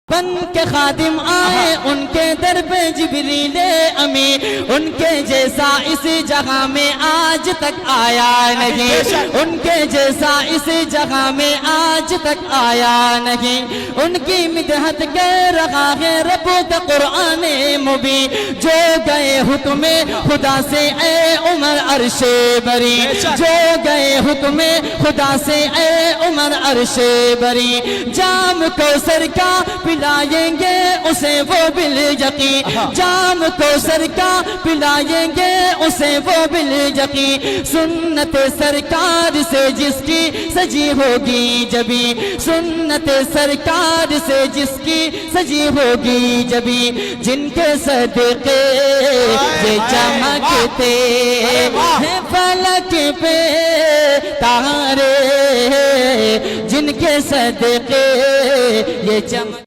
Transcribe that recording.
बन के खादिम आए उनके दर पे जिब्रील अमीन, उनके जैसा इस जगह में आज तक आया नहीं, उनके जैसा इस जगह में आज तक आया नहीं। उनकी मिदहत के रखा है रब कुरान मुबीन, जो गए हुक्म खुदा से ए उमर अर्शे बरी, जो गए हुक्म खुदा से ए उमर अर्शे बरी। जाम कौसर का पिलाएंगे उसे वो बिल यकीन, जाम कौसर का पिलाएंगे उसे वो बिल यकीन। सुन्नत सरकार से जिसकी सजी होगी जबी, सुन्नत सरकार से जिसकी सजी होगी जबी, जिनके सदके ये चमकते हैं फलक पे तारे, जिनके सदके ये चमक